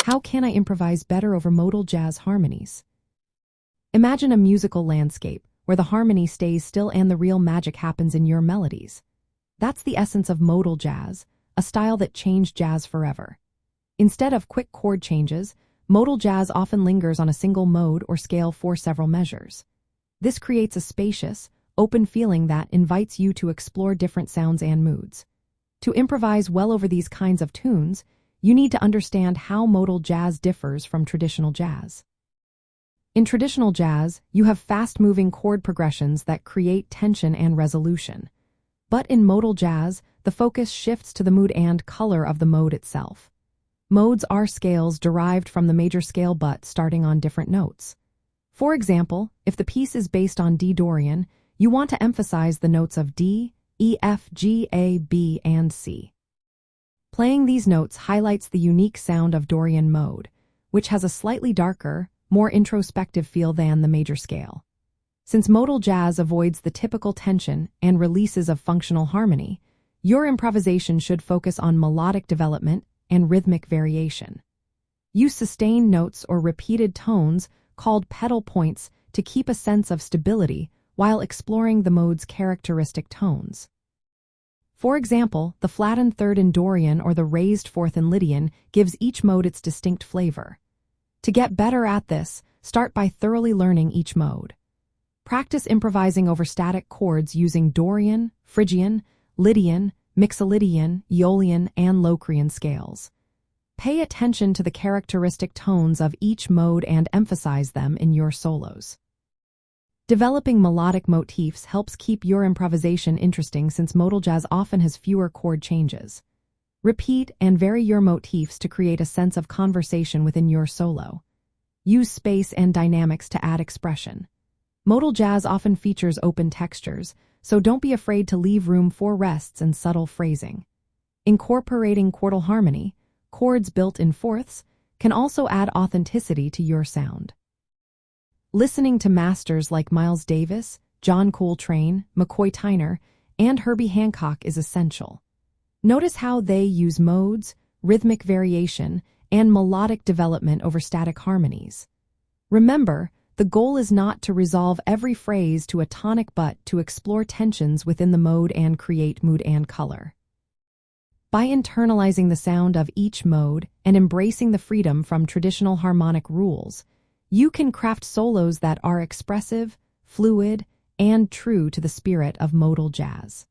How can I improvise better over modal jazz harmonies? Imagine a musical landscape where the harmony stays still and the real magic happens in your melodies. That's the essence of modal jazz, a style that changed jazz forever. Instead of quick chord changes, modal jazz often lingers on a single mode or scale for several measures. This creates a spacious, open feeling that invites you to explore different sounds and moods. To improvise well over these kinds of tunes, you need to understand how modal jazz differs from traditional jazz. In traditional jazz, you have fast-moving chord progressions that create tension and resolution. But in modal jazz, the focus shifts to the mood and color of the mode itself. Modes are scales derived from the major scale but starting on different notes. For example, if the piece is based on D Dorian, you want to emphasize the notes of D, E, F, G, A, B, and C. Playing these notes highlights the unique sound of Dorian mode, which has a slightly darker, more introspective feel than the major scale. Since modal jazz avoids the typical tension and releases of functional harmony, your improvisation should focus on melodic development and rhythmic variation. Use sustained notes or repeated tones called pedal points to keep a sense of stability while exploring the mode's characteristic tones. For example, the flattened third in Dorian or the raised fourth in Lydian gives each mode its distinct flavor. To get better at this, start by thoroughly learning each mode. Practice improvising over static chords using Dorian, Phrygian, Lydian, Mixolydian, Aeolian, and Locrian scales. Pay attention to the characteristic tones of each mode and emphasize them in your solos. Developing melodic motifs helps keep your improvisation interesting since modal jazz often has fewer chord changes. Repeat and vary your motifs to create a sense of conversation within your solo. Use space and dynamics to add expression. Modal jazz often features open textures, so don't be afraid to leave room for rests and subtle phrasing. Incorporating chordal harmony, chords built in fourths, can also add authenticity to your sound. Listening to masters like Miles Davis, John Coltrane, McCoy Tyner, and Herbie Hancock is essential. Notice how they use modes, rhythmic variation, and melodic development over static harmonies. Remember, the goal is not to resolve every phrase to a tonic but to explore tensions within the mode and create mood and color. By internalizing the sound of each mode and embracing the freedom from traditional harmonic rules, you can craft solos that are expressive, fluid, and true to the spirit of modal jazz.